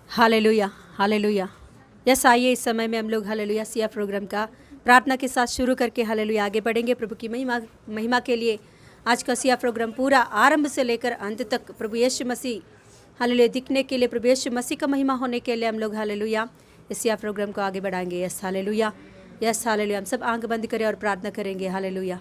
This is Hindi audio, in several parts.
Hallelujah, hallelujah. यस, आइए इस समय में हम लोग हालेलुया सिया प्रोग्राम का प्रार्थना के साथ शुरू करके हालेलुया आगे बढ़ेंगे। प्रभु की महिमा के लिए आज का सिया प्रोग्राम पूरा आरंभ से लेकर अंत तक प्रभु यीशु मसीह हालेलुया दिखने के लिए, प्रभु यीशु मसीह का महिमा होने के लिए हम लोग हालेलुया इस सिया प्रोग्राम को आगे बढ़ाएंगे। Yes hallelujah, yes hallelujah. हम सब आंख बंद करें और प्रार्थना करेंगे। Hallelujah,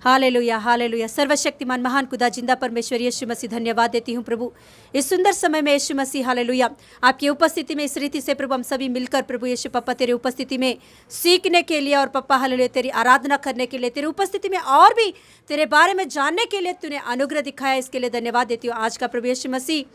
hallelujah, hallelujah. सर्वशक्तिमान महान खुदा जिंदा परमेश्वर यीशु मसीह, धन्यवाद देती हूँ प्रभु इस सुंदर समय में यीशु मसीह हालेलुया आपकी उपस्थिति में इस रीति से प्रभु हम सभी मिलकर प्रभु यीशु पप्पा तेरी उपस्थिति में सीखने के लिए और पप्पा हालेलुया तेरी आराधना करने के लिए, तेरी उपस्थिति में और भी तेरे बारे में जानने के लिए तूने अनुग्रह दिखाया, इसके लिए धन्यवाद देती हूँ। आज का प्रभु यीशु मसीह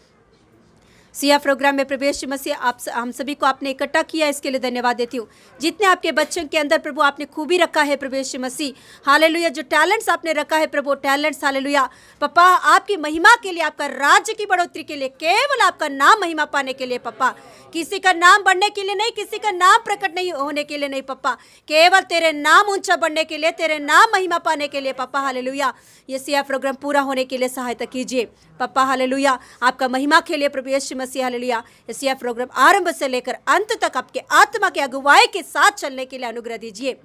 सिया प्रोग्राम में प्रभु यीशु मसीह आप हम सभी को आपने इकट्ठा किया, इसके लिए धन्यवाद देती हूँ। जितने आपके बच्चों के अंदर प्रभु आपने खूबी रखा है प्रभु यीशु मसीह हालेलुया, जो टैलेंट्स आपने रखा है प्रभु, टैलेंट्स हालेलुया पप्पा आपकी महिमा के लिए, आपका राज्य की बढ़ोतरी के लिए, केवल आपका नाम महिमा पाने के लिए पप्पा, किसी का नाम बढ़ने के लिए नहीं, किसी का नाम प्रकट नहीं होने के लिए नहीं पप्पा, केवल तेरे नाम ऊंचा बढ़ने के लिए, तेरे नाम महिमा पाने के लिए पप्पा हालेलुया ये सिया प्रोग्राम पूरा होने के लिए सहायता कीजिए पप्पा हालेलुया। आपका महिमा के लिए प्रभु यीशु मसीह हालेलुया इस यह प्रोग्राम आरंभ से लेकर अंत तक आपके आत्मा के अगुवाई के साथ चलने के लिए अनुग्रह दीजिए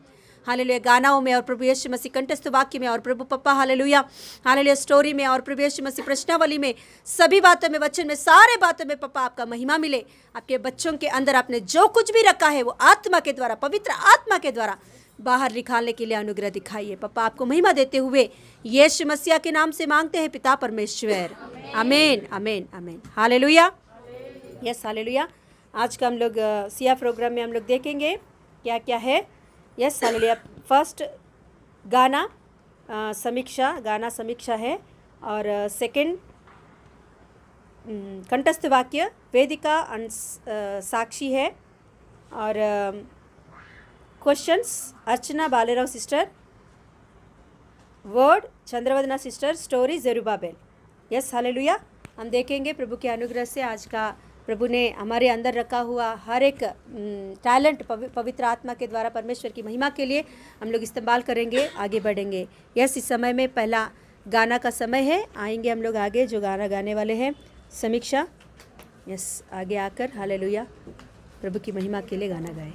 हालेलुया। गानाओं में और प्रभु यीशु मसीह कंठस्थ वाक्य में और प्रभु पप्पा हालेलुया हालेलुया स्टोरी में और प्रभु यीशु मसीह प्रश्नावली में, सभी बातों में, वचन में, सारे बातों में पप्पा आपका महिमा मिले। आपके बच्चों के अंदर आपने जो कुछ भी रखा है वो आत्मा के द्वारा, पवित्र आत्मा के द्वारा बाहर निकालने के लिए अनुग्रह दिखाइए पप्पा। आपको महिमा देते हुए यीशु मसीह के नाम से मांगते हैं पिता परमेश्वर, आमीन, आमीन, आमीन। Hallelujah, yes hallelujah. आज का हम लोग सिया प्रोग्राम में हम लोग देखेंगे क्या क्या है। Yes hallelujah. फर्स्ट गाना समीक्षा, गाना समीक्षा है, और सेकंड कंठस्थ वाक्य वेदिका साक्षी है, और questions Archana Balerao sister, word Chandravadana sister, story Zerubbabel. Yes hallelujah. हम देखेंगे प्रभु के अनुग्रह से आज का प्रभु ने हमारे अंदर रखा हुआ हर एक टैलेंट पवित्र आत्मा के द्वारा परमेश्वर की महिमा के लिए हम लोग इस्तेमाल करेंगे, आगे बढ़ेंगे। यस, इस समय में पहला गाना का समय है, आएंगे हम लोग आगे जो गाना गाने वाले हैं समीक्षा। यस, आगे आकर हालेलुया प्रभु की महिमा के लिए गाना गाए।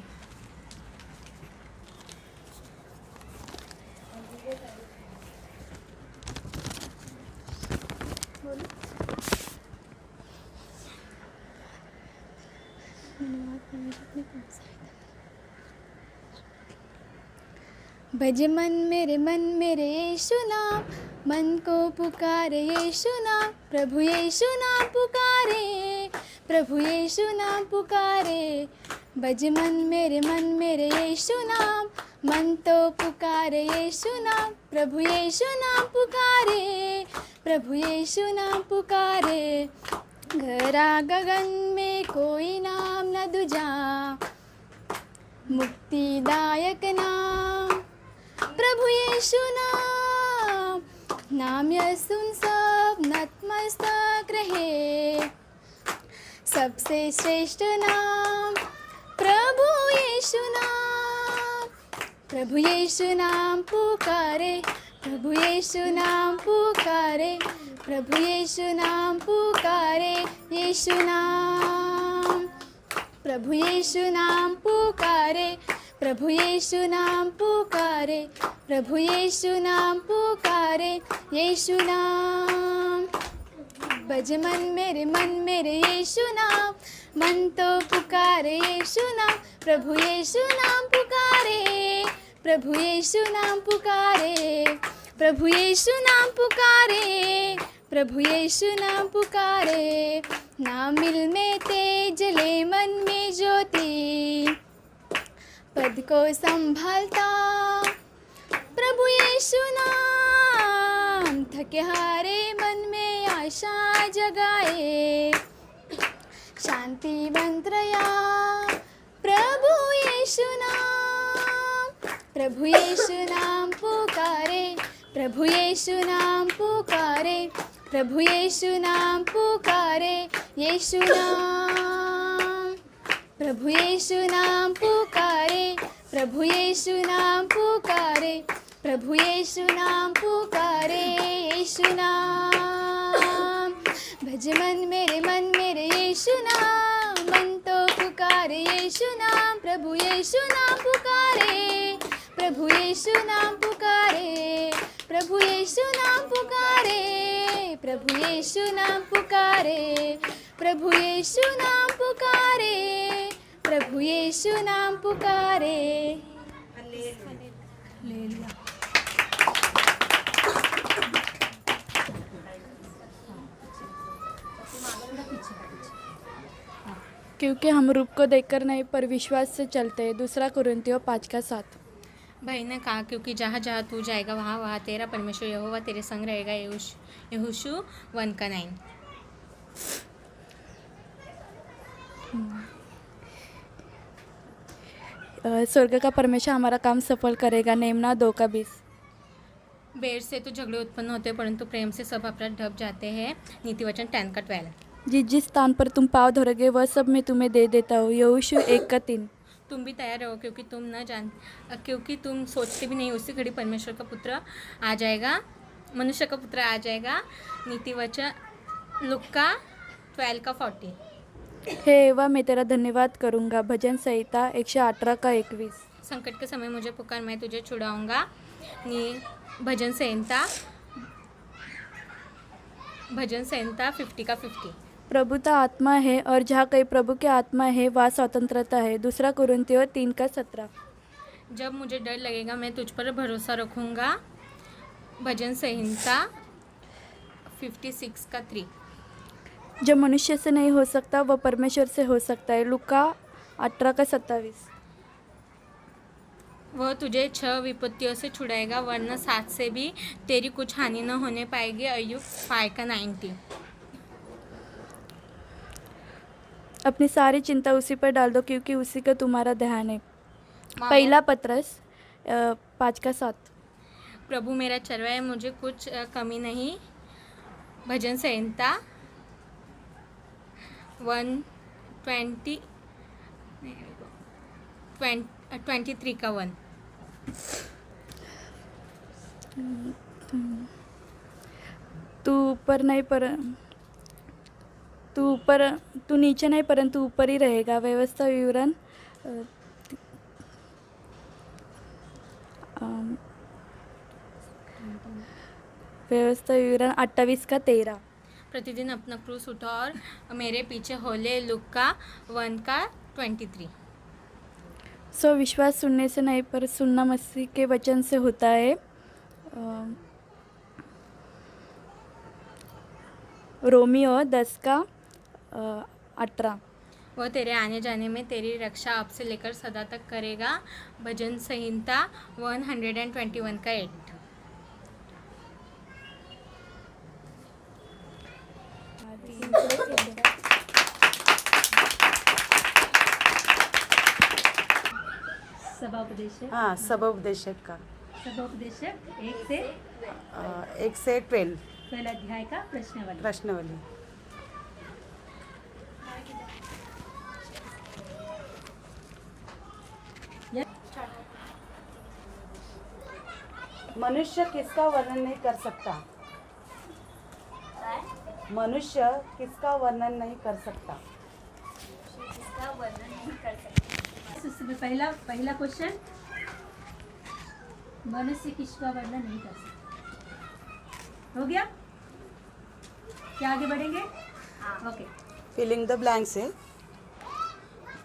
भज मन मेरे यीशु नाम, मन को पुकारे यीशु नाम, प्रभु यीशु नाम पुकारे, प्रभु यीशु नाम पुकारे। भज मन मेरे यीशु नाम, मन तो पुकारे यीशु नाम, प्रभु यीशु नाम पुकारे, प्रभु यीशु नाम पुकारे। गहरा गगन में कोई नाम न दूजा, मुक्तिदायक नाम प्रभु यीशु नाम, नाम यह सुन सब नतमस्तक रहे। सबसे श्रेष्ठ नाम प्रभु यीशु नाम, प्रभु यीशु नाम पुकारे, प्रभु यीशु नाम पुकारे, प्रभु यीशु नाम पुकारे, यीशु नाम, प्रभु यीशु नाम पुकारे, प्रभु यीशु नाम पुकारे, प्रभु यीशु नाम पुकारे, यीशु नाम। भज मन मेरे यीशु नाम, मन तो पुकारे यीशु नाम, प्रभु यीशु नाम पुकारे, प्रभु यीशु नाम पुकारे, प्रभु यीशु नाम पुकारे, प्रभु यीशु नाम पुकारे। नाम मिल में तेज ले मन में ज्योति, पद को संभालता प्रभु यीशु नाम, थके हारे मन में आशा जगाए, शांति मंत्रया प्रभु यीशु नाम, प्रभु यीशु नाम पुकारे, प्रभु यीशु नाम पुकारे, प्रभु यीशु नाम पुकारे, यीशु नाम, प्रभु यीशु नाम पुकारे, प्रभु यीशु नाम पुकारे, प्रभु यीशु नाम पुकारे, यीशु नाम। भज मन मेरे यीशु नाम, मन तो पुकारे यीशु नाम। प्रभु यीशु नाम पुकारे, प्रभु यीशु नाम पुकारे, प्रभु यीशु नाम पुकारे, प्रभु यीशु नाम पुकारे, प्रभु यीशु नाम पुकारे, प्रभु यीशु नाम पुकारे। हालेलुया। क्योंकि हम रूप को देखकर नहीं पर विश्वास से चलते हैं। 2 कुरिन्थियों 5:7। भाई ने कहा, क्योंकि जहाँ जहाँ तू जाएगा वहाँ वहाँ तेरा परमेश्वर यहोवा तेरे संग रहेगा। यहोशू 1:9। स्वर्ग का परमेश्वर हमारा काम सफल करेगा। नेमना 2:20। बैर से तो झगड़े उत्पन्न होते हैं, परंतु प्रेम से सब अपराध ढप जाते हैं। नीतिवचन 10:12। जिस स्थान पर तुम पाँव धरोगे वह सब मैं तुम्हें दे देता हूँ। यहोशू 1:3। तुम भी तैयार रहो, क्योंकि तुम सोचते भी नहीं उसी घड़ी परमेश्वर का पुत्र आ जाएगा, मनुष्य का पुत्र आ जाएगा। नीतिवचन लुक्का 12:40। हे एवा मैं तेरा धन्यवाद करूँगा। भजन संहिता 118:21। संकट के समय मुझे पुकार, मैं तुझे छुड़ाऊंगा। भजन संहिता 50:50। प्रभुता आत्मा है और जहाँ कहीं प्रभु की आत्मा है वहाँ स्वतंत्रता है। 2 कुरिन्थियों 3:17। जब मुझे डर लगेगा मैं तुझ पर भरोसा रखूँगा। भजन संहिता 56:3। जो मनुष्य से नहीं हो सकता वह परमेश्वर से हो सकता है। लुका 18:27। वह तुझे 6 विपत्तियों से छुड़ाएगा, वरना 7 से भी तेरी कुछ हानि न होने पाएगी। अय्यूब 5:90। अपनी सारी चिंता उसी पर डाल दो क्योंकि उसी का तुम्हारा ध्यान है। पहला पत्रस 5:7। प्रभु मेरा चरवाहा है, मुझे कुछ कमी नहीं। भजन संहिता 23:1। तू नीचे नहीं परंतु ऊपर ही रहेगा। व्यवस्था विवरण 28:13। प्रतिदिन अपना क्रूस उठा और मेरे पीछे होले। लुक्का 1:23। सो विश्वास सुनने से नहीं पर सुनना मसीह के वचन से होता है। रोमियो 10:18। वह तेरे आने जाने में तेरी रक्षा अब से लेकर सदा तक करेगा। भजन संहिता 121:8। सभा उपदेशक। हाँ, सभा उपदेशक का सभा उपदेशक 1 से 12 पहला अध्याय का प्रश्नावली। प्रश्नावली। मनुष्य किसका वर्णन नहीं कर सकता? मनुष्य किसका वर्णन नहीं कर सकता? पहला क्वेश्चन, मनुष्य किसका वर्णन नहीं कर सकता। हो गया? क्या आगे बढ़ेंगे? ओके। फिलिंग द ब्लैंक्स है।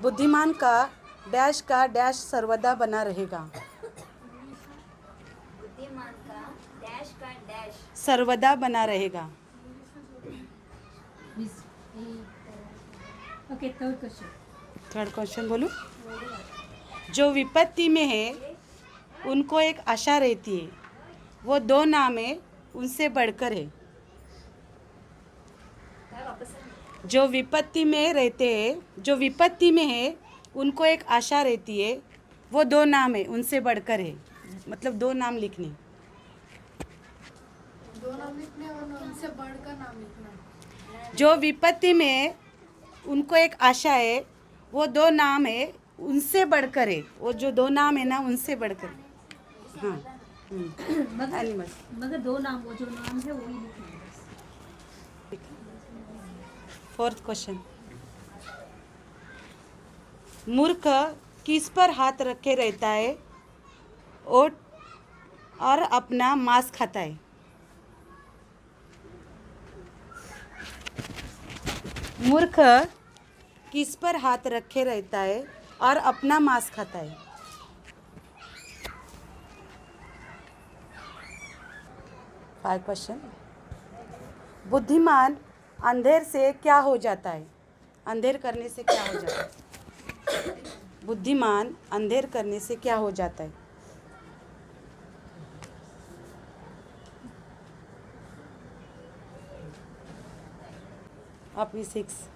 बुद्धिमान का डैश सर्वदा बना रहेगा। बुद्धिमान का डैश सर्वदा बना रहेगा। ओके, थर्ड क्वेश्चन बोलूं? जो विपत्ति में है उनको एक आशा रहती है, वो 2 नाम है उनसे बढ़कर है। जो विपत्ति में रहते हैं, जो विपत्ति में है उनको एक आशा रहती है, वो 2 नाम है उनसे बढ़कर है। मतलब 2 नाम लिखने, 2 नाम लिखने और उनसे बढ़कर नाम लिखना। जो विपत्ति में उनको एक आशा है, वो 2 नाम है उनसे बढ़कर है, वो जो दो नाम है ना उनसे बढ़कर। हाँ एनिमल्स। मगर दो नाम, वो जो नाम है वही लिखेंगे। फोर्थ क्वेश्चन, मूर्ख किस पर हाथ रखे रहता है और अपना मांस खाता है? मूर्ख किस पर हाथ रखे रहता है और अपना मांस खाता है? फाइव क्वेश्चन, बुद्धिमान अंधेर से क्या हो जाता है? अंधेर करने से क्या हो जाता है? बुद्धिमान अंधेर करने से क्या हो जाता है? आप 6।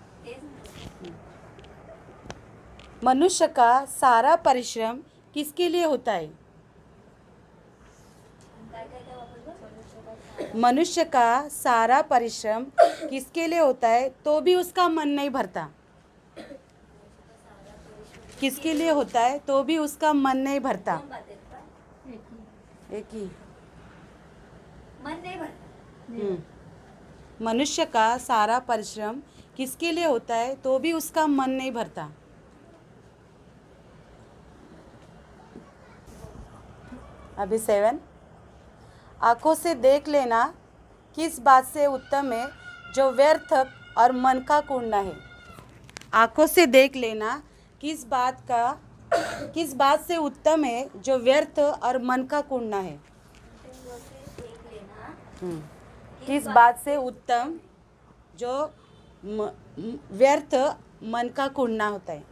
मनुष्य का सारा परिश्रम किसके लिए होता है? मनुष्य का सारा परिश्रम किसके लिए होता है तो भी उसका मन नहीं भरता? किसके लिए होता है तो भी उसका मन नहीं भरता? एक ही। मन नहीं भरता। मनुष्य का सारा परिश्रम किसके लिए होता है तो भी उसका मन नहीं भरता? अभी 7, आंखों से देख लेना किस बात से उत्तम है जो व्यर्थ और मन का कूड़ना है? आंखों से देख लेना किस बात से उत्तम है जो व्यर्थ और मन का कूड़ना है? किस बात से उत्तम जो व्यर्थ मन का कूड़ना होता है?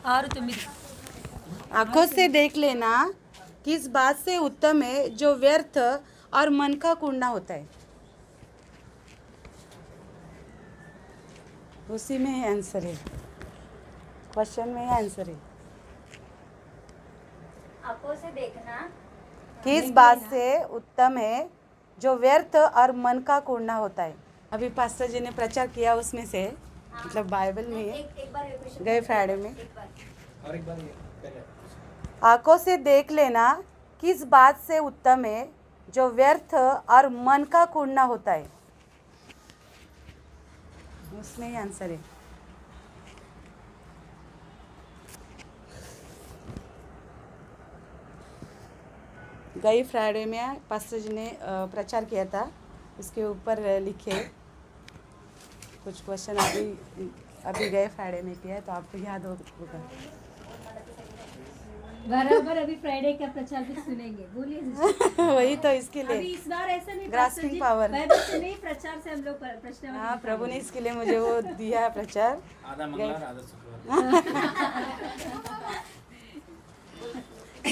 ఆరు తొమ్మిది आंखों से देख लेना किस बात से उत्तम है जो व्यर्थ और मन का कूड़ना होता है? उसी में ही आंसर है, क्वेश्चन में ही आंसर है। आंखों से देखना किस बात से उत्तम है जो व्यर्थ और मन का कूड़ना होता है? अभी पास्टर जी ने प्रचार किया उसमें से, मतलब बाइबल में है, एक बार ये क्वेश्चन गए फ्राइडे में। एक बार और एक बार ये पहले आंखों से देख लेना किस बात से उत्तम है जो व्यर्थ और मन का कूड़ना होता है? उसमें ही आंसर है। गई फ्राइडे में पास्टर जी ने प्रचार किया था, उसके ऊपर लिखे कुछ क्वेश्चन अभी गए फ्राइडे में किया है, तो आपको याद होगा। बराबर अभी फ्राइडे का प्रचार भी सुनेंगे, बोलिए सिस्टर। वही तो इसके अभी लिए इस बार ऐसा नहीं Grasping पास्टर जी, power। बाइबल से नहीं प्रचार से हम लोग प्रश्न हाँ, प्रभु ने इसके लिए मुझे वो दिया है प्रचार। आधा मंगलवार आधा शुक्रवार।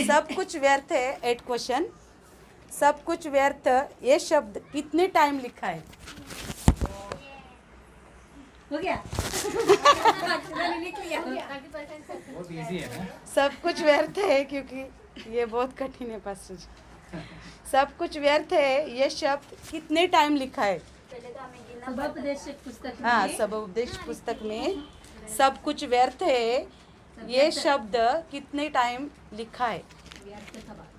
सब कुछ व्यर्थ है, 8 क्वेश्चन। सब कुछ व्यर्थ ये शब्द कितने टाइम लिखा है? हो गया मैंने लिख लिया। बहुत इजी है ना। सब कुछ व्यर्थ है, क्योंकि ये बहुत कठिन है पास्टर जी। सब कुछ व्यर्थ है ये शब्द कितने टाइम लिखा है? पहले तो हमें गिनना सबोपदेशक पुस्तक में हाँ, सबोपदेश पुस्तक में सब कुछ व्यर्थ है ये शब्द कितने टाइम लिखा है? व्यर्थ था बात।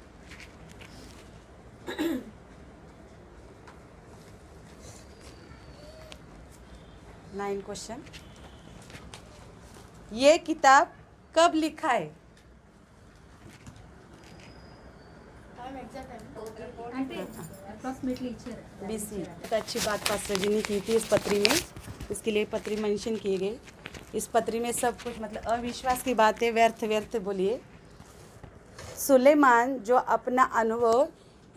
9 क्वेश्चन, ये किताब कब लिखा है? टाइम एग्जैक्ट टाइम అంటే अप्रॉक्सीमेटली इच्छा BC। बहुत अच्छी बात पास्टर जी ने की थी इस पत्री में, इसके लिए पत्री मेंशन किए गए। इस पत्री में सब कुछ मतलब अविश्वास की बातें व्यर्थ व्यर्थ बोलिए। सुलेमान जो अपना अनुभव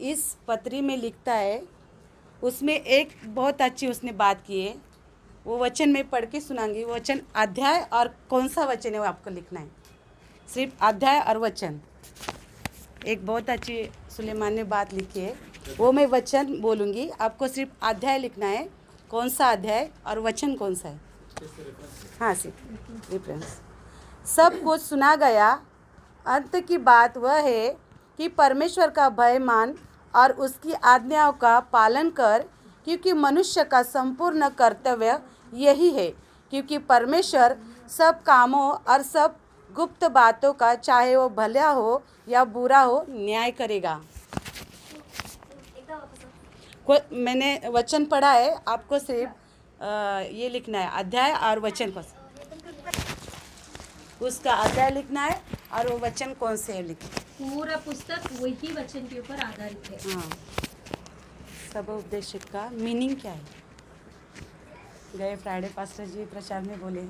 इस पत्री में लिखता है, उसमें एक बहुत अच्छी उसने बात की है। वो वचन में पढ़ के सुनाऊंगी। वचन, अध्याय और कौन सा वचन है वो आपको लिखना है, सिर्फ अध्याय और वचन। एक बहुत अच्छी सुलेमान ने बात लिखी है, वो मैं वचन बोलूँगी, आपको सिर्फ अध्याय लिखना है, कौन सा अध्याय और वचन कौन सा है। हाँ, सिर्फ रेफरेंस। सब कुछ सुना गया, अंत की बात वह है कि परमेश्वर का भय मान और उसकी आज्ञाओं का पालन कर, क्योंकि मनुष्य का संपूर्ण कर्तव्य यही है। क्योंकि परमेश्वर सब कामों और सब गुप्त बातों का, चाहे वो भला हो या बुरा हो, न्याय करेगा। मैंने वचन पढ़ा है, आपको सिर्फ ये लिखना है, अध्याय और वचन को, उसका अध्याय लिखना है और वो वचन कौन से है लिखे। पूरा पुस्तक वही वचन के ऊपर आधारित है। हाँ, सब उपदेशक का मीनिंग क्या है? गए फ्राइडे पास्टर जी प्रचार में बोले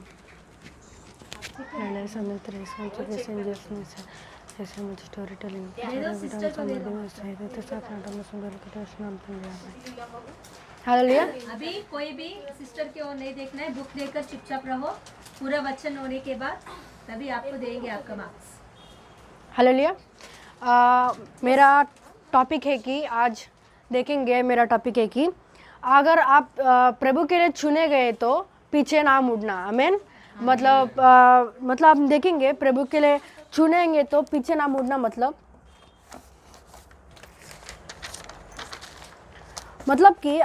जैसे मुझे स्टोरी टेलिंग हालेलुया। अभी कोई भी सिस्टर की ओर नहीं देखना है, बुक देकर चुपचाप रहो। पूरा वचन होने के बाद तभी आपको देंगे आपका मार्क्स। हालेलुया। मेरा टॉपिक है कि आज देखेंगे, मेरा टॉपिक है कि अगर आप प्रभु के लिए चुने गए तो पीछे ना मुड़ना। आमीन। मतलब हम देखेंगे प्रभु के लिए चुनेंगे तो पीछे ना मुड़ना। मतलब कि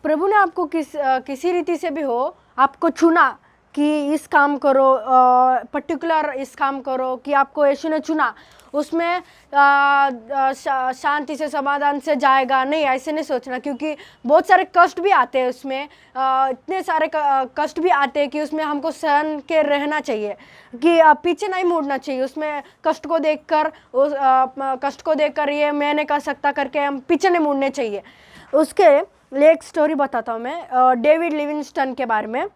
प्रभु ने आपको किसी रीति से भी हो आपको चुना कि इस काम करो, पर्टिकुलर इस काम करो, कि आपको यीशु ने चुना, उसमें शांति से समाधान से जाएगा नहीं, ऐसे नहीं सोचना। क्योंकि बहुत सारे कष्ट भी आते हैं उसमें, इतने सारे कष्ट भी आते हैं कि उसमें हमको सहन के रहना चाहिए, कि पीछे नहीं मुड़ना चाहिए। उसमें कष्ट को देखकर ये मैं नहीं कर सकता करके हम पीछे नहीं मुड़ने चाहिए। उसके लिए एक स्टोरी बताता हूँ मैं, डेविड लिविंगस्टन के बारे में।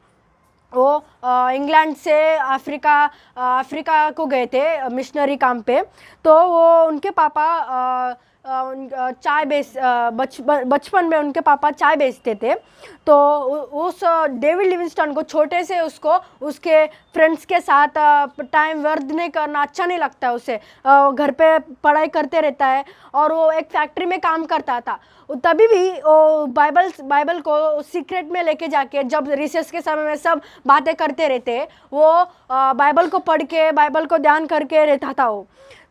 वो इंग्लैंड से अफ्रीका को गए थे मिशनरी काम पे। तो वो उनके पापा चाय बचपन में उनके पापा चाय बेचते थे। तो उस डेविड लिविंगस्टन को छोटे से उसको उसके फ्रेंड्स के साथ टाइम व्यर्थ नहीं करना अच्छा नहीं लगता उसे। घर पे पढ़ाई करते रहता है और वो एक फैक्ट्री में काम करता था। तभी भी वो बाइबल को सीक्रेट में लेके जाके, जब रिसेस के समय में सब बातें करते रहते, वो बाइबल को पढ़ के, बाइबल को ध्यान करके रहता था वो।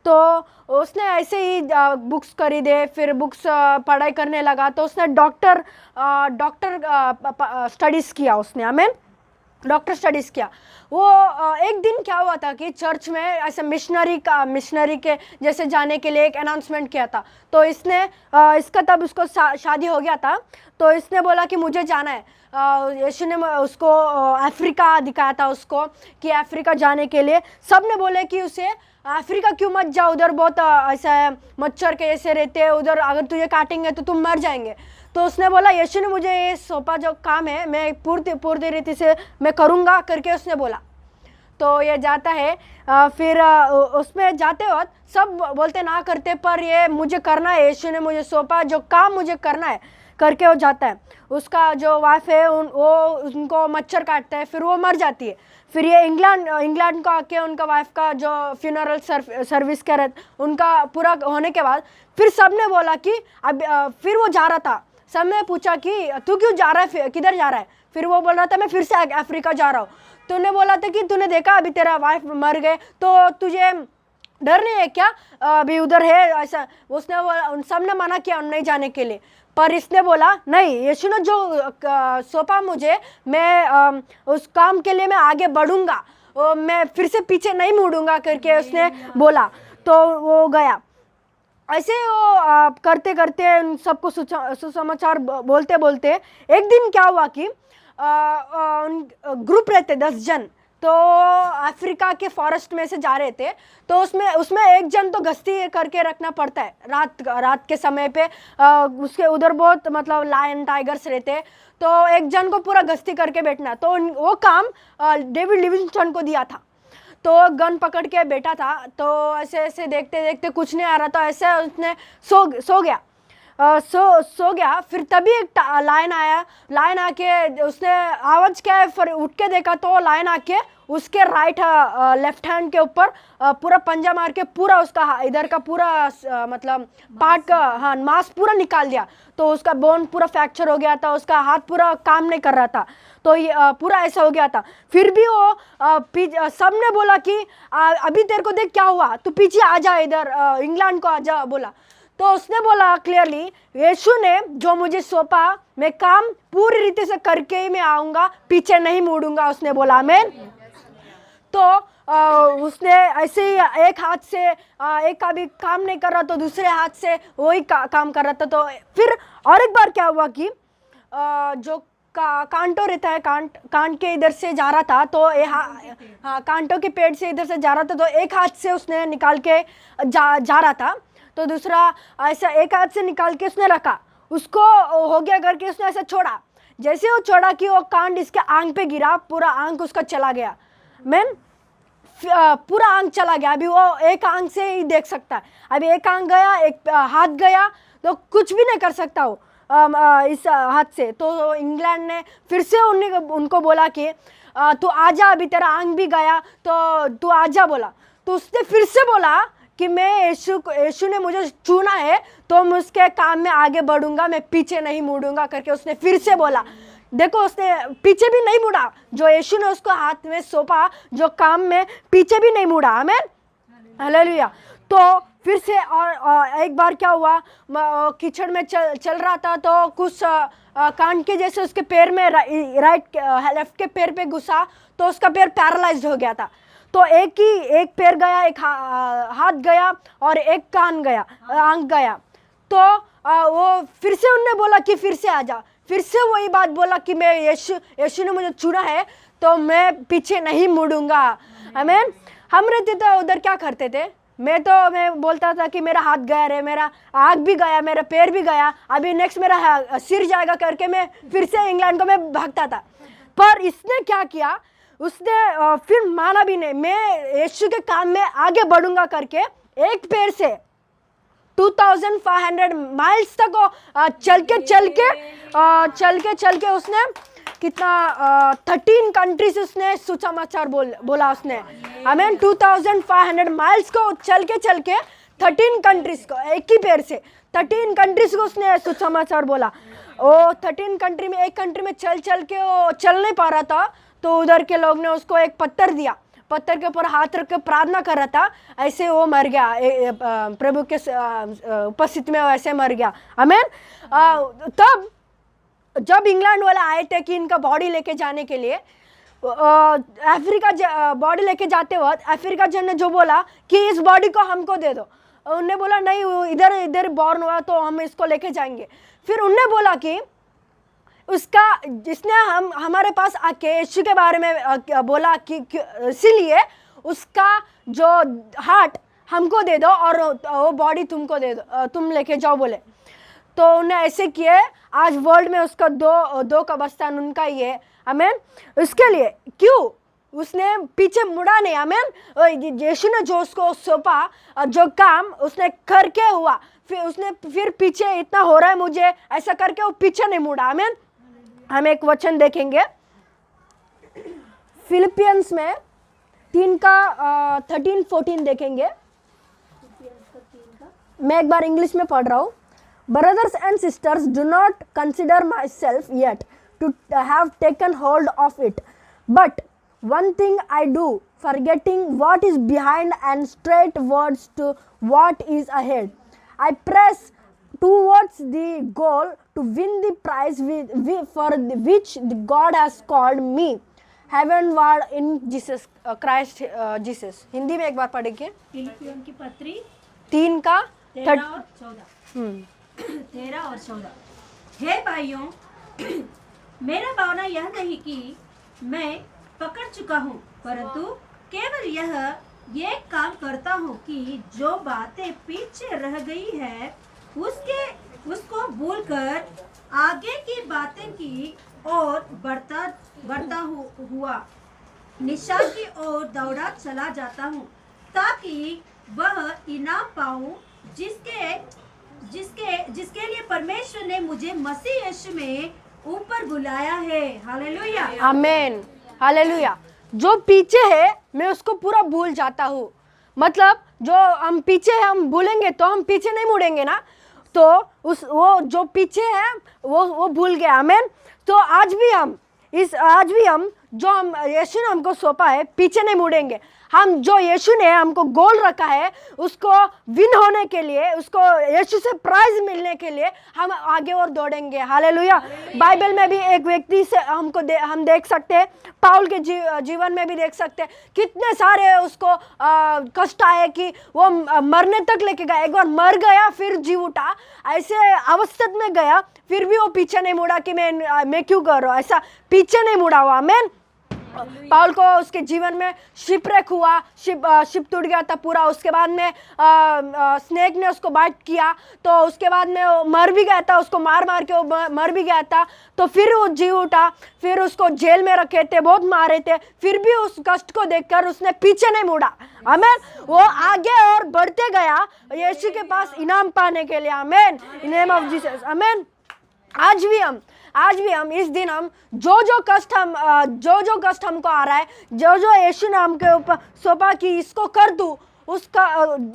तो उसने ऐसे ही बुक्स खरीदे, फिर बुक्स पढ़ाई करने लगा। तो उसने डॉक्टर स्टडीज़ किया उसने। हमें डॉक्टर स्टडीज़ किया। वो एक दिन क्या हुआ था कि चर्च में ऐसे मिशनरी के जैसे जाने के लिए एक अनाउंसमेंट किया था। तो इसने इसका तब उसको शादी हो गया था। तो इसने बोला कि मुझे जाना है। यीशु ने उसको अफ्रीका दिखाया था उसको, कि अफ्रीका जाने के लिए। सब ने बोले कि उसे अफ्रीका क्यों मत जाओ, उधर बहुत ऐसा मच्छर के जैसे रहते हैं, उधर अगर तुझे काटेंगे तो तुम मर जाएंगे। तो उसने बोला यीशु ने मुझे ये सौंपा जो काम है मैं पूरी रीति से मैं करूँगा करके उसने बोला। तो ये जाता है। फिर उसमें जाते वक्त सब बोलते ना करते, पर ये मुझे करना है, यीशु ने मुझे सौंपा जो काम मुझे करना है करके वो जाता है। उसका जो वाइफ है उनको मच्छर काटता है, फिर वो मर जाती है। फिर ये इंग्लैंड को आके उनका वाइफ का जो फ्यूनरल सर्विस करे, उनका पूरा होने के बाद फिर सब ने बोला कि अब फिर वो जा रहा था। सब ने पूछा कि तू क्यों जा रहा है, किधर जा रहा है? फिर वो बोल रहा था मैं फिर से अफ्रीका जा रहा हूँ। तूने बोला था कि तूने देखा अभी तेरा वाइफ मर गए, तो तुझे डर नहीं है क्या अभी उधर है ऐसा? उसने उन सब ने मना किया नहीं जाने के लिए। पर इसने बोला नहीं, यीशु ने जो सौंपा मुझे, मैं उस काम के लिए मैं आगे बढ़ूंगा, मैं फिर से पीछे नहीं मुड़ूंगा करके उसने बोला। तो वो गया। ऐसे वो करते करते सबको सुसमाचार बोलते बोलते एक दिन क्या हुआ कि ग्रुप रहते 10 जन, तो अफ्रीका के फॉरेस्ट में से जा रहे थे। तो उसमें एक जन तो गश्ती करके रखना पड़ता है रात के समय पे। उसके उधर बहुत मतलब लायन टाइगर्स रहते, तो एक जन को पूरा गश्ती करके बैठना। तो वो काम डेविड लिविंगस्टन को दिया था। तो गन पकड़ के बैठा था। तो ऐसे ऐसे देखते देखते कुछ नहीं आ रहा था, ऐसे उसने सो गया। सो गया। फिर तभी एक लायन आया। लायन आके उसने आवाज़ क्या है, फिर उठ के देखा तो लायन आके उसके लेफ्ट हैंड के ऊपर पूरा पंजा मार के पूरा उसका इधर का पूरा मतलब पार्ट का, हाँ, मांस पूरा निकाल दिया। तो उसका बोन पूरा फ्रैक्चर हो गया था, उसका हाथ पूरा काम नहीं कर रहा था। तो ये पूरा ऐसा हो गया था। फिर भी वो सब ने बोला कि अभी तेरे को देख क्या हुआ, तू पीछे आ जा, इधर इंग्लैंड को आ जा बोला। तो उसने बोला क्लियरली, यीशु ने जो मुझे सौंपा मैं काम पूरी रीति से करके ही मैं आऊँगा, पीछे नहीं मुड़ूंगा, उसने बोला। आमीन। तो उसने ऐसे ही एक हाथ से एक का भी काम नहीं कर रहा तो दूसरे हाथ से वही काम कर रहा था। तो फिर और एक बार क्या हुआ कि जो कांटो रहता है, कांट के इधर से जा रहा था, तो हाँ कांटों के पेड़ से इधर से जा रहा था, तो एक हाथ से उसने निकाल के जा रहा था, तो दूसरा ऐसा एक हाथ से निकाल के उसने रखा, उसको हो गया करके उसने ऐसा छोड़ा। जैसे वो छोड़ा कि वो कांट इसके आंख पे गिरा, पूरा आंख उसका चला गया। मैन पूरा आंख चला गया। अभी वो एक आंख से ही देख सकता है, अभी एक आंख गया, एक हाथ गया, तो कुछ भी नहीं कर सकता वो इस हाथ से। तो इंग्लैंड ने फिर से उनको बोला कि तू आजा, अभी तेरा आंख भी गया तो तू आजा बोला। तो उसने फिर से बोला कि मैं यीशु ने मुझे चुना है तो मैं उसके काम में आगे बढ़ूंगा, मैं पीछे नहीं मुड़ूंगा करके उसने फिर से बोला। देखो उसने पीछे भी नहीं मुड़ा, जो यीशु ने उसको हाथ में सौंपा जो काम में, पीछे भी नहीं मुड़ा। आमीन, हालेलुया। तो फिर से और एक बार क्या हुआ, कीचड़ में चल रहा था, तो कुछ कान के जैसे उसके पैर में लेफ्ट के पैर पे घुसा, तो उसका पैर पैरालाइज्ड हो गया था। तो एक पैर गया, एक हाथ गया और एक कान गया, आंख गया। तो वो फिर से उनने बोला कि फिर से आजा, फिर से वही बात बोला कि मैं यीशु ने मुझे चुना है तो मैं पीछे नहीं मुड़ूंगा। आमीन। हम रहते तो उधर क्या करते थे, मैं बोलता था कि मेरा हाथ गया रे, मेरा आँख भी गया, मेरा पैर भी गया, अभी नेक्स्ट मेरा सिर जाएगा करके मैं फिर से इंग्लैंड को मैं भागता था। पर इसने क्या किया, उसने फिर माना भी नहीं, मैं यीशु के काम में आगे बढ़ूंगा करके एक पैर से 2500 माइल्स तक चल के उसने कितना 13 कंट्रीज उसने सुसमाचार बोला उसने। आमीन। 2500 माइल्स को चल के 13 कंट्रीज को एक ही पैर से 13 कंट्रीज को उसने सुसमाचार बोला। वो 13 कंट्री में, एक कंट्री में चल के वो चल नहीं पा रहा था, तो उधर के लोग ने उसको एक पत्थर दिया, पत्थर के ऊपर हाथ रख के प्रार्थना कर रहा था, ऐसे वो मर गया, प्रभु के उपस्थिति में ऐसे मर गया। आमीन। तब जब इंग्लैंड वाले आए थे कि इनका बॉडी लेके जाने के लिए, अफ्रीका बॉडी लेके जाते वक्त अफ्रीका जन ने जो बोला कि इस बॉडी को हमको दे दो, उनने बोला नहीं, इधर बॉर्न हुआ तो हम इसको लेके जाएंगे। फिर उनने बोला कि उसका जिसने हमारे पास आके यीशु के बारे में बोला कि इसीलिए उसका जो हार्ट हमको दे दो और वो बॉडी तुमको दे दो, तुम लेके जाओ बोले। तो उन्हें ऐसे किए, आज वर्ल्ड में उसका दो कब्रिस्तान उनका ही है। आमीन। उसके लिए क्यों उसने पीछे मुड़ा नहीं। आमीन। यीशु ने जो उसको सौंपा, जो काम उसने करके हुआ, फिर पीछे इतना हो रहा है मुझे ऐसा करके वो पीछे नहीं मुड़ा। आमीन। हम एक वचन देखेंगे फिलिपियंस में 3:13-14 देखेंगे। मैं एक बार इंग्लिश में पढ़ रहा हूँ। Brothers and sisters, do not consider myself yet to have taken hold of it, but one thing I do, forgetting what is behind and straightwards to what is ahead, I press towards the goal to win the prize for which God has called me heavenward in Jesus Christ Jesus। Hindi में एक बार पढ़ेंगे। फिलिपियों की पत्री 3:13 13 और 14। हे भाइयों, मेरा भावना यह नहीं कि मैं पकड़ चुका हूँ, परंतु केवल ये काम करता हूँ कि जो बातें पीछे रह गई है उसको भूलकर आगे की बातें की और बढ़ता हुआ निशान की ओर दौड़ा चला जाता हूँ, ताकि वह इनाम पाऊँ जिसके लिए परमेश्वर ने मुझे मसीह यीशु में ऊपर बुलाया है। हालेलुया। आमीन, हालेलुया। जो पीछे है मैं उसको पूरा भूल जाता हूँ। मतलब जो हम पीछे है हम भूलेंगे तो हम पीछे नहीं मुड़ेंगे ना, तो वो जो पीछे है वो भूल गया। आमीन। तो आज भी हम जो हम यीशु ने हमको सौंपा है, पीछे नहीं मुड़ेंगे। हम जो यीशु ने हमको गोल रखा है, उसको विन होने के लिए, उसको यीशु से प्राइज मिलने के लिए हम आगे और दौड़ेंगे। हालेलुया। बाइबल में भी एक व्यक्ति से हम देख सकते हैं, पाउल के जीवन में भी देख सकते हैं, कितने सारे उसको कष्ट आए कि वो मरने तक लेके गया। एक बार मर गया, फिर जी उठा, ऐसे अवस्था में गया, फिर भी वो पीछे नहीं मुड़ा कि मैं क्यों कर रहा हूँ, ऐसा पीछे नहीं मुड़ा हुआ। आमीन। पाउल को उसके जीवन में शिपरेक हुआ, शिप टूट गया था पूरा। उसके बाद में स्नेक ने उसको बाइट किया, तो उसके बाद में वो मर भी गया था, उसको मार के वो मर भी गया था। तो फिर वो जी उठा, फिर उसको जेल में रखे थे, बहुत मारे थे, फिर भी उस कष्ट को देखकर उसने पीछे नहीं मुड़ा। आमीन। वो आगे और बढ़ते गया यीशु के पास इनाम पाने के लिए। आमीन, इन नेम ऑफ जीसस। आमीन। आज भी हम इस दिन हम जो कष्ट हमको आ रहा है, जो यीशु ने हमके ऊपर सौंपा कि इसको कर दूं, उसका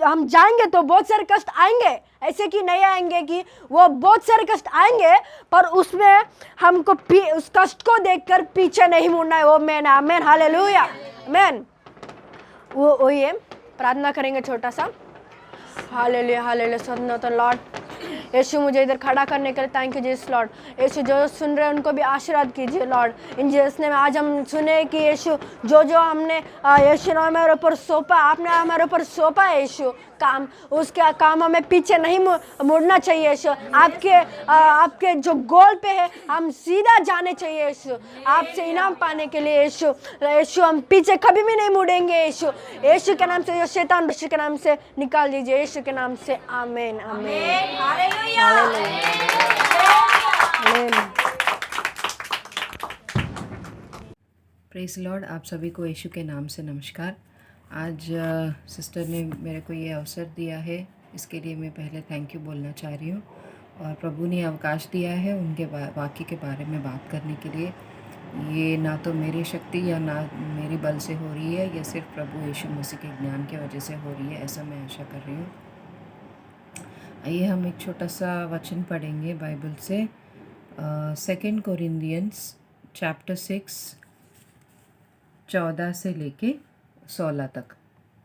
हम जाएंगे तो बहुत सारे कष्ट आएंगे, ऐसे कि नहीं आएंगे कि वो बहुत सारे कष्ट आएंगे, पर उसमें हमको उस कष्ट को देखकर पीछे नहीं मुड़ना है। वो मैन, आमीन, हालेलुया, आमीन। वो ये प्रार्थना करेंगे छोटा सा। हालेलुया, हालेलुया, सन्ना तो लॉर्ड यीशु, मुझे इधर खड़ा करने के लिए थैंक यू जीसस लॉर्ड। यीशु, जो सुन रहे हैं उनको भी आशीर्वाद कीजिए लॉर्ड, इन जीसस नेम। आज हम सुने कि यीशु जो हमने यीशु ने हमारे ऊपर सौंपा, आपने हमारे ऊपर सौंपा है यीशु काम, उसका काम हमें पीछे नहीं मुड़ना चाहिए यीशु। आपके जो गोल पे है हम सीधा जाने चाहिए यीशु, आपसे इनाम पाने के लिए यीशु हम पीछे कभी भी नहीं मुड़ेंगे यीशु के नाम से। जो शैतान यीशु के नाम से निकाल दीजिए यीशु के नाम से। आमीन, आमीन, हालेलुया। Praise Lord. आप सभी को यीशु के नाम से नमस्कार। आज सिस्टर ने मेरे को ये अवसर दिया है, इसके लिए मैं पहले थैंक यू बोलना चाह रही हूँ। और प्रभु ने अवकाश दिया है उनके वाक्य के बारे में बात करने के लिए। ये ना तो मेरी शक्ति या ना मेरी बल से हो रही है, ये सिर्फ प्रभु यीशु मसीह के ज्ञान की वजह से हो रही है, ऐसा मैं आशा कर रही हूँ। आइए हम एक छोटा सा वचन पढ़ेंगे बाइबल से। 2 कोरिन्थियंस चैप्टर 6 14 से लेके 16 तक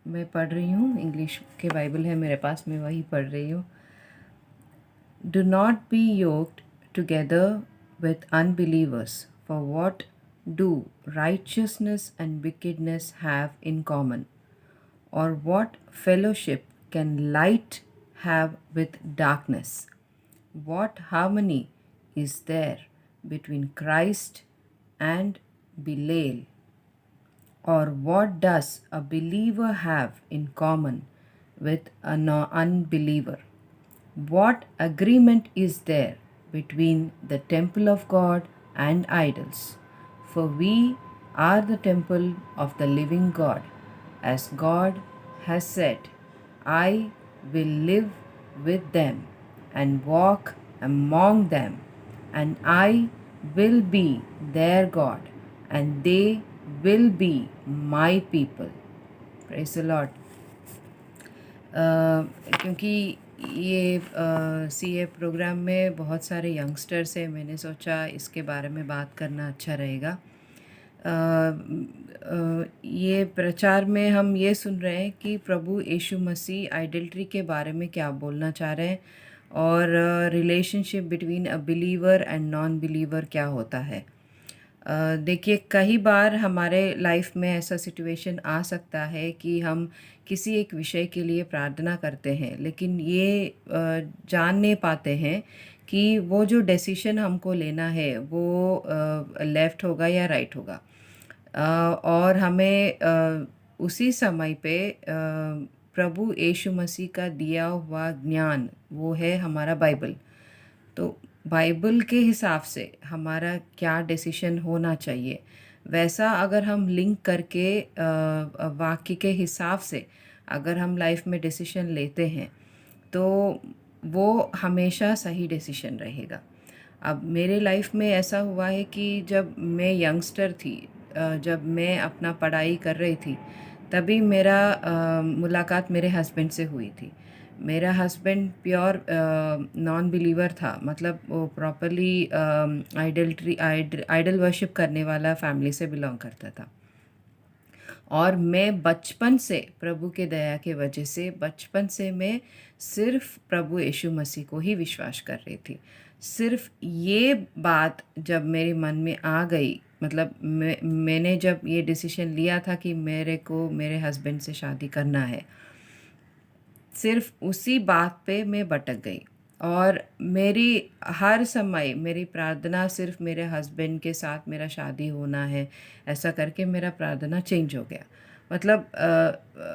मैं पढ़ रही हूँ। इंग्लिश के बाइबल है मेरे पास, मैं वही पढ़ रही हूँ। Do not be yoked together with unbelievers, for what do righteousness and wickedness have in common? Or what fellowship can light have with darkness? What harmony is there between Christ and Belial? Or what does a believer have in common with an unbeliever? What agreement is there between the temple of God and idols? For we are the temple of the living God, as God has said, I will live with them and walk among them, and I will be their God, and they will be my people. Praise the Lord. क्योंकि ये CA प्रोग्राम में बहुत सारे यंगस्टर्स हैं, मैंने सोचा इसके बारे में बात करना अच्छा रहेगा। ये प्रचार में हम ये सुन रहे हैं कि प्रभु यीशु मसीह आइडल्ट्री के बारे में क्या बोलना चाह रहे हैं, और relationship between a believer and non believer क्या होता है। देखिए, कई बार हमारे लाइफ में ऐसा सिचुएशन आ सकता है कि हम किसी एक विषय के लिए प्रार्थना करते हैं, लेकिन ये जान नहीं पाते हैं कि वो जो डिसीजन हमको लेना है वो लेफ़्ट होगा या राइट होगा। और हमें उसी समय पे प्रभु यीशु मसीह का दिया हुआ ज्ञान वो है हमारा बाइबल। तो बाइबल के हिसाब से हमारा क्या डिसीजन होना चाहिए, वैसा अगर हम लिंक करके वाक्य के हिसाब से अगर हम लाइफ में डिसीजन लेते हैं तो वो हमेशा सही डिसीजन रहेगा। अब मेरे लाइफ में ऐसा हुआ है कि जब मैं यंगस्टर थी, जब मैं अपना पढ़ाई कर रही थी, तभी मेरा मुलाकात मेरे हस्बैंड से हुई थी। मेरा हस्बैंड प्योर नॉन बिलीवर था, मतलब वो प्रॉपरली आइडल वर्शिप करने वाला फैमिली से बिलोंग करता था। और मैं बचपन से, प्रभु के दया के वजह से बचपन से मैं सिर्फ प्रभु यीशु मसीह को ही विश्वास कर रही थी। सिर्फ ये बात जब मेरे मन में आ गई, मतलब मैंने जब ये डिसीजन लिया था कि मेरे को मेरे हस्बैंड से शादी करना है, सिर्फ उसी बात पे मैं भटक गई। और मेरी हर समय मेरी प्रार्थना सिर्फ मेरे हस्बैंड के साथ मेरा शादी होना है, ऐसा करके मेरा प्रार्थना चेंज हो गया। मतलब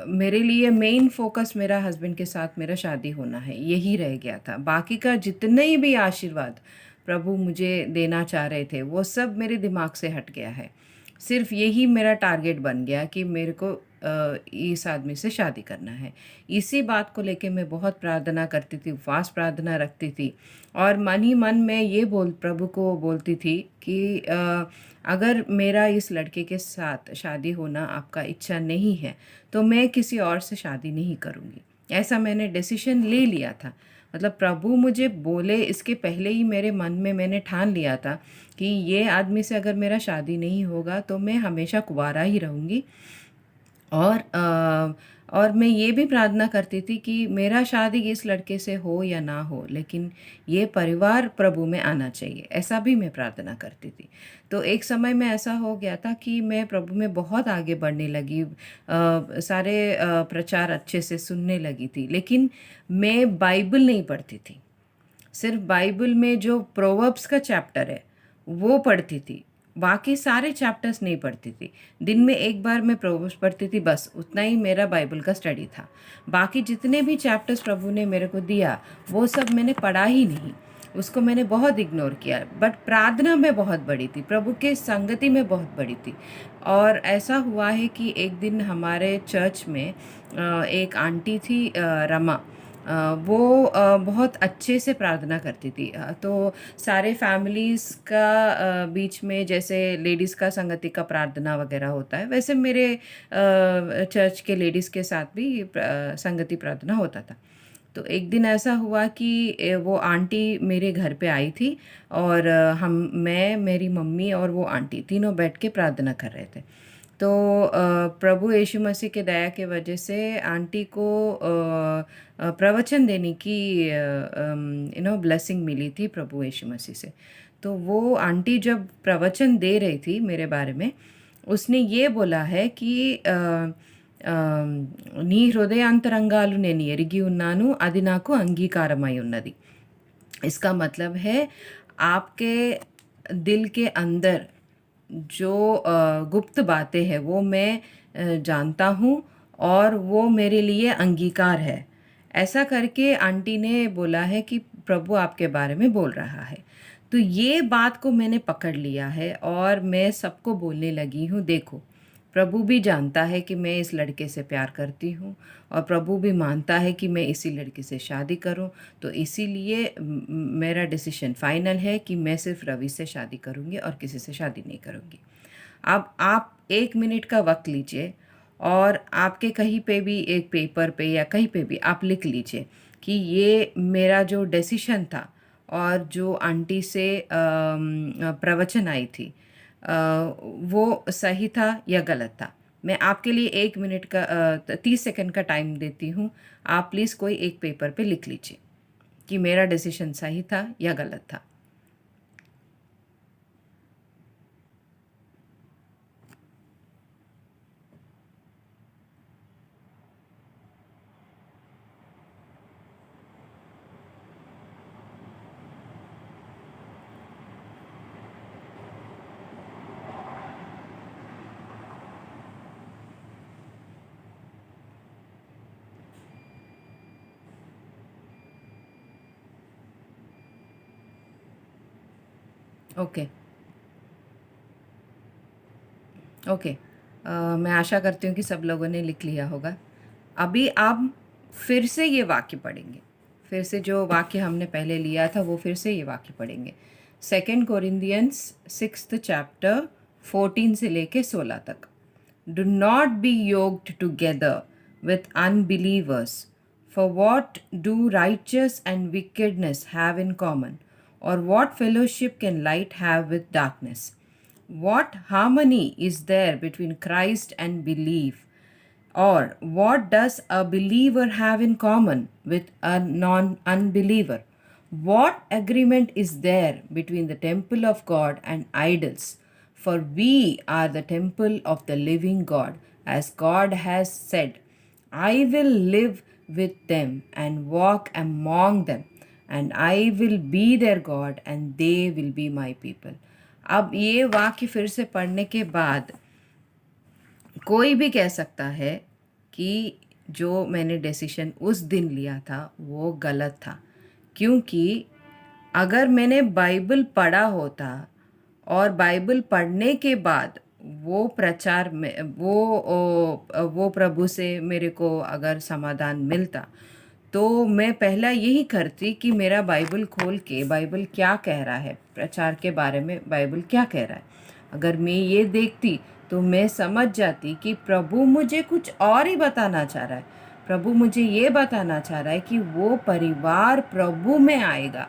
मेरे लिए मेन फोकस मेरा हस्बैंड के साथ मेरा शादी होना है, यही रह गया था। बाकी का जितने भी आशीर्वाद प्रभु मुझे देना चाह रहे थे वो सब मेरे दिमाग से हट गया है। सिर्फ यही मेरा टारगेट बन गया कि मेरे को इस आदमी से शादी करना है। इसी बात को लेके मैं बहुत प्रार्थना करती थी, उपवास प्रार्थना रखती थी, और मन ही मन में ये प्रभु को बोलती थी कि अगर मेरा इस लड़के के साथ शादी होना आपका इच्छा नहीं है तो मैं किसी और से शादी नहीं करूँगी। ऐसा मैंने डिसीजन ले लिया था। मतलब प्रभु मुझे बोले इसके पहले ही मेरे मन में मैंने ठान लिया था कि ये आदमी से अगर मेरा शादी नहीं होगा तो मैं हमेशा कुंवारा ही रहूँगी। और मैं ये भी प्रार्थना करती थी कि मेरा शादी इस लड़के से हो या ना हो, लेकिन ये परिवार प्रभु में आना चाहिए, ऐसा भी मैं प्रार्थना करती थी। तो एक समय में ऐसा हो गया था कि मैं प्रभु में बहुत आगे बढ़ने लगी, सारे प्रचार अच्छे से सुनने लगी थी, लेकिन मैं बाइबल नहीं पढ़ती थी। सिर्फ बाइबल में जो प्रोवर्ब्स का चैप्टर है वो पढ़ती थी, बाकी सारे चैप्टर्स नहीं पढ़ती थी। दिन में एक बार मैं प्रोवर्ब्स पढ़ती थी, बस उतना ही मेरा बाइबल का स्टडी था। बाकी जितने भी चैप्टर्स प्रभु ने मेरे को दिया वो सब मैंने पढ़ा ही नहीं, उसको मैंने बहुत इग्नोर किया। बट प्रार्थना में बहुत बड़ी थी, प्रभु के संगति में बहुत बड़ी थी। और ऐसा हुआ है कि एक दिन हमारे चर्च में एक आंटी थी रमा, वो बहुत अच्छे से प्रार्थना करती थी। तो सारे फैमिलीज़ का बीच में जैसे लेडीज़ का संगति का प्रार्थना वगैरह होता है, वैसे मेरे चर्च के लेडीज़ के साथ भी संगति प्रार्थना होता था। तो एक दिन ऐसा हुआ कि वो आंटी मेरे घर पे आई थी और मैं, मेरी मम्मी और वो आंटी तीनों बैठ के प्रार्थना कर रहे थे। तो प्रभु यीशु मसीह के दया के वजह से आंटी को प्रवचन देने की ब्लेसिंग मिली थी प्रभु यीशु मसीह से। तो वो आंटी जब प्रवचन दे रही थी मेरे बारे में, उसने ये बोला है कि నీ హృదయాంతరంగాలు నేను ఎరిగి ఉన్నాను, అది నాకు అంగీకారమై ఉన్నది। इसका मतलब है आपके दिल के अंदर जो गुप्त बातें हैं वो मैं जानता हूँ और वो मेरे लिए अंगीकार है। ऐसा करके आंटी ने बोला है कि प्रभु आपके बारे में बोल रहा है। तो ये बात को मैंने पकड़ लिया है और मैं सबको बोलने लगी हूँ, देखो प्रभु भी जानता है कि मैं इस लड़के से प्यार करती हूँ और प्रभु भी मानता है कि मैं इसी लड़की से शादी करूँ। तो इसीलिए मेरा डिसीजन फाइनल है कि मैं सिर्फ रवि से शादी करूँगी और किसी से शादी नहीं करूँगी। अब आप 1 मिनट का वक्त लीजिए और आपके कहीं पे भी एक पेपर पे या कहीं पे भी आप लिख लीजिए कि ये मेरा जो डिसीजन था और जो आंटी से प्रवचन आई थी वो सही था या गलत था। मैं आपके लिए 1 मिनट का 30 सेकंड का टाइम देती हूँ। आप प्लीज़ कोई एक पेपर पे लिख लीजिए कि मेरा डिसीजन सही था या गलत था। ओके ओके मैं आशा करती हूँ कि सब लोगों ने लिख लिया होगा। अभी आप फिर से ये वाक्य पढ़ेंगे, फिर से जो वाक्य हमने पहले लिया था वो फिर से ये वाक्य पढ़ेंगे। 2 कोरिन्थियंस 6th chapter 14 से लेके 16 तक। Do not be yoked together with unbelievers, For what do righteous and wickedness have in common? Or what fellowship can light have with darkness? What harmony is there between Christ and belief? Or what does a believer have in common with a unbeliever? What agreement is there between the temple of God and idols? For we are the temple of the living God, as God has said, I will live with them and walk among them, and I will be their God, and they will be my people. अब ये वाक्य फिर से पढ़ने के बाद कोई भी कह सकता है कि जो मैंने डिसीजन उस दिन लिया था वो गलत था, क्योंकि अगर मैंने बाइबल पढ़ा होता और बाइबल पढ़ने के बाद वो प्रचार में वो प्रभु से मेरे को अगर समाधान मिलता तो मैं पहला यही करती कि मेरा बाइबल खोल के बाइबल क्या कह रहा है, प्रचार के बारे में बाइबल क्या कह रहा है। अगर मैं ये देखती तो मैं समझ जाती कि प्रभु मुझे कुछ और ही बताना चाह रहा है। प्रभु मुझे ये बताना चाह रहा है कि वो परिवार प्रभु में आएगा।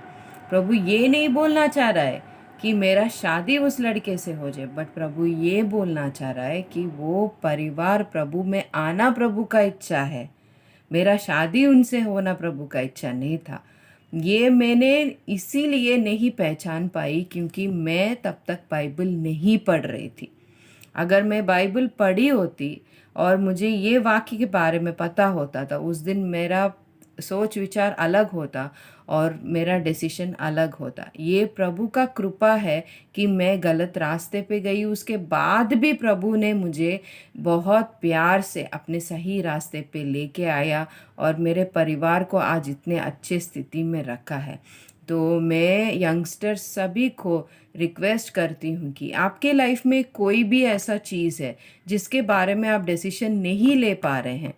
प्रभु ये नहीं बोलना चाह रहा है कि मेरा शादी उस लड़के से हो जाए, बट प्रभु ये बोलना चाह रहा है कि वो परिवार प्रभु में आना प्रभु का इच्छा है। मेरा शादी उनसे होना प्रभु का इच्छा नहीं था। ये मैंने इसीलिए नहीं पहचान पाई क्योंकि मैं तब तक बाइबल नहीं पढ़ रही थी। अगर मैं बाइबल पढ़ी होती और मुझे ये वाक्य के बारे में पता होता तो उस दिन मेरा सोच विचार अलग होता और मेरा डिसीजन अलग होता। ये प्रभु का कृपा है कि मैं गलत रास्ते पे गई, उसके बाद भी प्रभु ने मुझे बहुत प्यार से अपने सही रास्ते पे लेके आया और मेरे परिवार को आज इतने अच्छे स्थिति में रखा है। तो मैं यंगस्टर्स सभी को रिक्वेस्ट करती हूँ कि आपके लाइफ में कोई भी ऐसा चीज़ है जिसके बारे में आप डिसीजन नहीं ले पा रहे हैं,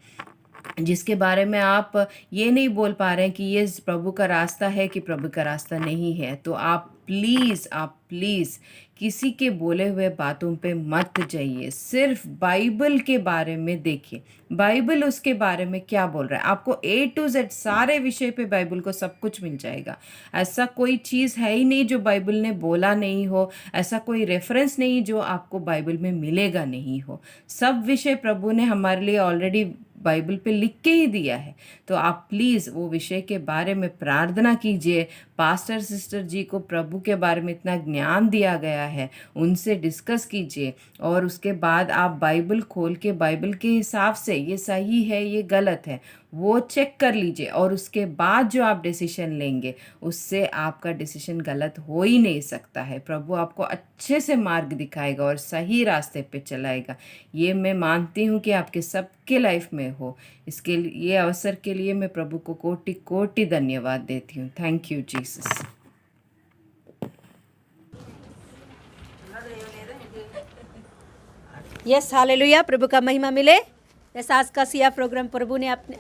जिसके बारे में आप ये नहीं बोल पा रहे हैं कि ये प्रभु का रास्ता है कि प्रभु का रास्ता नहीं है, तो आप प्लीज़ किसी के बोले हुए बातों पे मत जाइए। सिर्फ बाइबल के बारे में देखिए, बाइबल उसके बारे में क्या बोल रहा है। आपको A to Z सारे विषय पे बाइबल को सब कुछ मिल जाएगा। ऐसा कोई चीज़ है ही नहीं जो बाइबल ने बोला नहीं हो, ऐसा कोई रेफरेंस नहीं जो आपको बाइबल में मिलेगा नहीं हो। सब विषय प्रभु ने हमारे लिए ऑलरेडी बाइबल पे लिख के ही दिया है। तो आप प्लीज़ वो विषय के बारे में प्रार्थना कीजिए। पास्टर सिस्टर जी को प्रभु के बारे में इतना ज्ञान दिया गया है, उनसे डिस्कस कीजिए और उसके बाद आप बाइबल खोल के बाइबल के हिसाब से ये सही है ये गलत है वो चेक कर लीजिए और उसके बाद जो आप डिसीजन लेंगे उससे आपका डिसीजन गलत हो ही नहीं सकता है। प्रभु आपको अच्छे से मार्ग दिखाएगा और सही रास्ते पे चलाएगा। ये मैं मानती हूँ कि आपके सबके लाइफ में हो। इसके लिए ये अवसर के लिए मैं प्रभु को कोटि कोटि धन्यवाद देती हूँ। Thank you Jesus. Yes hallelujah, प्रभु का महिमा मिले। जैसा आज का सिया प्रोग्राम प्रभु ने अपने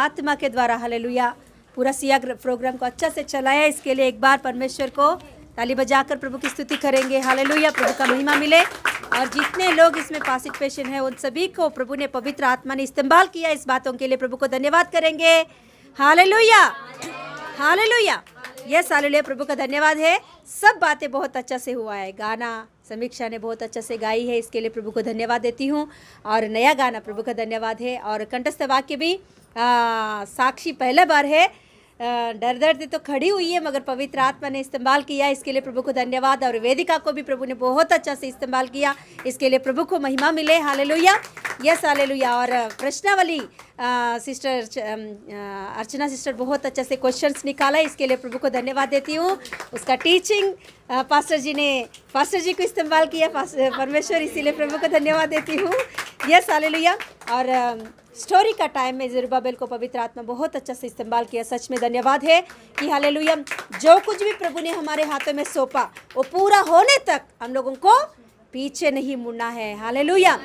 आत्मा के द्वारा हालेलुया पूरा सिया प्रोग्राम को अच्छा से चलाया। इसके लिए एक बार परमेश्वर को ताली बजाकर प्रभु की स्तुति करेंगे। हालेलुया, प्रभु का महिमा मिले। और जितने लोग इसमें पार्टिसिपेशन है उन सभी को प्रभु ने पवित्र आत्मा ने इस्तेमाल किया। इस बातों के लिए प्रभु को धन्यवाद करेंगे। हालेलुया हालेलुया, यस हालेलुया, प्रभु का धन्यवाद है। सब बातें बहुत अच्छा से हुआ है। गाना समीक्षा ने बहुत अच्छा से गाई है, इसके लिए प्रभु को धन्यवाद देती हूँ। और नया गाना प्रभु का धन्यवाद है। और कंठस्थ वाक्य भी साक्षी पहला बार है। डर डर तो खड़ी हुई है मगर पवित्र आत्मा ने इस्तेमाल किया, इसके लिए प्रभु को धन्यवाद। और वेदिका को भी प्रभु ने बहुत अच्छा से इस्तेमाल किया, इसके लिए प्रभु को महिमा मिले। Hallelujah, yes hallelujah. और प्रश्नावली सिस्टर अर्चना सिस्टर बहुत अच्छा से क्वेश्चंस निकाला, इसके लिए प्रभु को धन्यवाद देती हूँ। उसका टीचिंग पास्टर जी को इस्तेमाल किया परमेश्वर, इसीलिए प्रभु को धन्यवाद देती हूँ। Yes hallelujah. और स्टोरी का टाइम में ज़रुब्बाबेल को पवित्र आत्मा बहुत अच्छा से इस्तेमाल किया। सच में धन्यवाद है कि हालेलुया जो कुछ भी प्रभु ने हमारे हाथों में सौंपा वो पूरा होने तक हम लोगों को पीछे नहीं मुड़ना है। हालेलुया,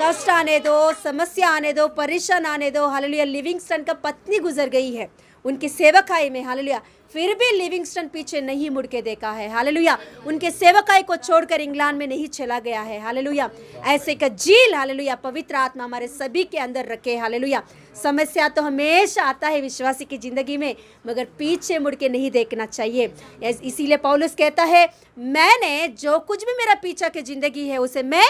कष्ट आने दो, समस्या आने दो, परेशान आने दो। हालेलुया, लिविंगस्टन का पत्नी गुजर गई है, उनकी सेवकाई में हालेलुया फिर भी लिविंगस्टन पीछे नहीं मुड़ के देखा है हालेलुया। उनके सेवकाई को छोड़कर इंग्लैंड में नहीं चला गया है हालेलुया। ऐसे का झील हालेलुया पवित्र आत्मा हमारे सभी के अंदर रखे हालेलुया। समस्या तो हमेशा आता है विश्वासी की ज़िंदगी में, मगर पीछे मुड़ के नहीं देखना चाहिए। इसीलिए पौलुस कहता है मैंने जो कुछ भी मेरा पीछा की ज़िंदगी है उसे मैं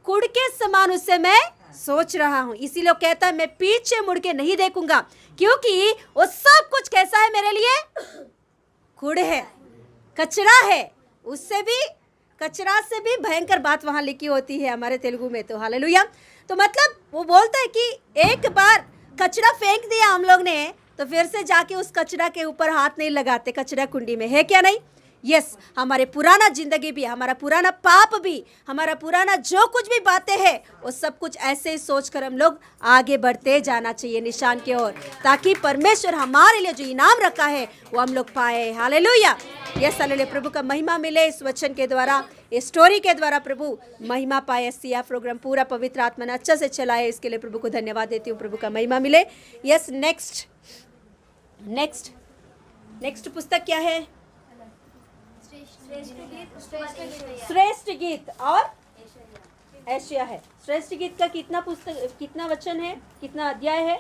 कुड़ के समान उससे मैं सोच रहा हूँ। इसीलिए वो कहता है मैं पीछे मुड़ के नहीं देखूंगा, क्योंकि वो सब कुछ कैसा है मेरे लिए, कूड़ है, कचरा है। उससे भी कचरा से भी भयंकर बात वहाँ लिखी होती है हमारे तेलुगु में तो हालेलुया। तो मतलब वो बोलता है कि एक बार कचरा फेंक दिया हम लोग ने तो फिर से जाके उस कचरा के ऊपर हाथ नहीं लगाते, कचरा कुंडी में है क्या नहीं। यस हमारे पुराना जिंदगी भी, हमारा पुराना पाप भी, हमारा पुराना जो कुछ भी बातें हैं वो सब कुछ ऐसे ही सोचकर हम लोग आगे बढ़ते जाना चाहिए निशान की ओर, ताकि परमेश्वर हमारे लिए जो इनाम रखा है वो हम लोग पाए हालेलुया। Yes hallelujah. प्रभु का महिमा मिले इस वचन के द्वारा, इस स्टोरी के द्वारा प्रभु महिमा पाए। सिया प्रोग्राम पूरा पवित्र आत्मा ने अच्छा से चलाए, इसके लिए प्रभु को धन्यवाद देती हूँ। प्रभु का महिमा मिले। यस नेक्स्ट पुस्तक क्या है? श्रेष्ठ गीत और एशिया है। श्रेष्ठ गीत का कितना वचन है, कितना अध्याय है?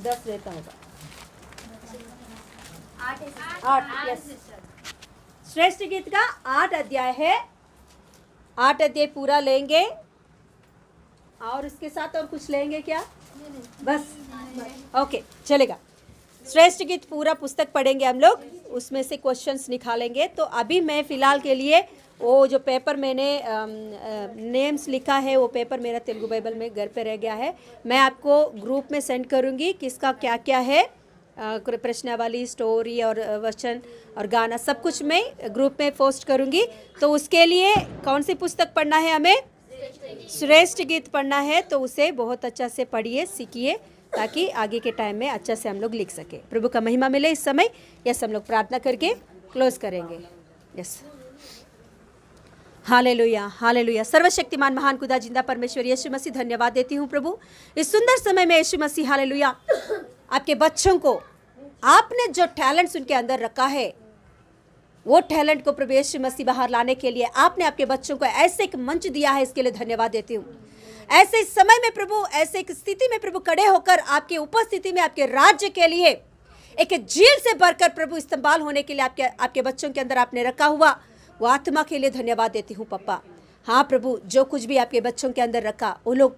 10 रहता होगा, 8। यस श्रेष्ठ गीत का 8 अध्याय है। 8 अध्याय पूरा लेंगे और उसके साथ और कुछ लेंगे क्या? बस ओके चलेगा। श्रेष्ठ गीत पूरा पुस्तक पढ़ेंगे हम लोग, उसमें से क्वेश्चंस निकालेंगे। तो अभी मैं फ़िलहाल के लिए वो जो पेपर मैंने नेम्स लिखा है वो पेपर मेरा तेलुगु बाइबल में घर पे रह गया है। मैं आपको ग्रुप में सेंड करूँगी किसका क्या क्या है, प्रश्नावली, स्टोरी और वचन और गाना सब कुछ मैं ग्रुप में पोस्ट करूँगी। तो उसके लिए कौन सी पुस्तक पढ़ना है हमें? श्रेष्ठ गीत पढ़ना है। तो उसे बहुत अच्छा से पढ़िए, सीखिए, ताकि आगे के टाइम में अच्छा से हम लोग लिख सके। प्रभु का महिमा मिले इस समय। यस हम लोग प्रार्थना करके क्लोज करेंगे। Yes hallelujah hallelujah. सर्वशक्तिमान महान खुदा जिंदा परमेश्वर यीशु मसीह धन्यवाद देती हूँ प्रभु इस सुंदर समय में। यीशु मसीह हालेलुया आपके बच्चों को आपने जो टैलेंट्स उनके अंदर रखा है वो टैलेंट को प्रभु यीशु मसीह बाहर लाने के लिए आपने आपके बच्चों को ऐसे एक मंच दिया है, इसके लिए धन्यवाद देती हूँ। ऐसे समय में प्रभु, ऐसे एक स्थिति में प्रभु खड़े होकर आपकी उपस्थिति में आपके राज्य के लिए एक झील से भरकर प्रभु इस्तेमाल होने के लिए आपके बच्चों के अंदर आपने रखा हुआ वो आत्मा के लिए धन्यवाद देती हूँ पप्पा। हाँ प्रभु, जो कुछ भी आपके बच्चों के अंदर रखा वो लोग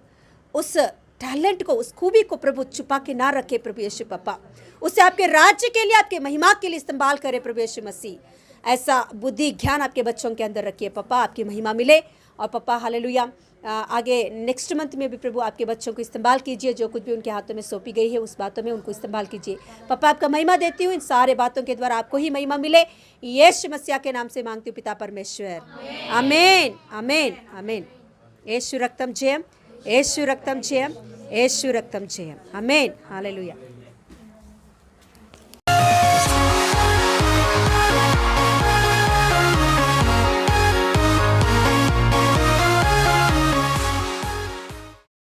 उस टैलेंट को, उस खूबी को प्रभु छुपा के ना रखे प्रभु यीशु पप्पा, उसे आपके राज्य के लिए, आपके महिमा के लिए इस्तेमाल करे प्रभु यीशु मसीह। ऐसा बुद्धि ज्ञान आपके बच्चों के अंदर रखिए पप्पा, आपकी महिमा मिले। और पप्पा हालेलुया आगे नेक्स्ट मंथ में भी प्रभु आपके बच्चों को इस्तेमाल कीजिए, जो कुछ भी उनके हाथों में सौंपी गई है उस बातों में उनको इस्तेमाल कीजिए पप्पा। आपका महिमा देती हूँ, इन सारे बातों के द्वारा आपको ही महिमा मिले। यीशु मसीह के नाम से मांगती हूँ पिता परमेश्वर, आमीन आमीन आमीन। यीशु रक्तम जयम, यीशु रक्तम जयम, यीशु रक्तम जयम, आमीन हालेलुया।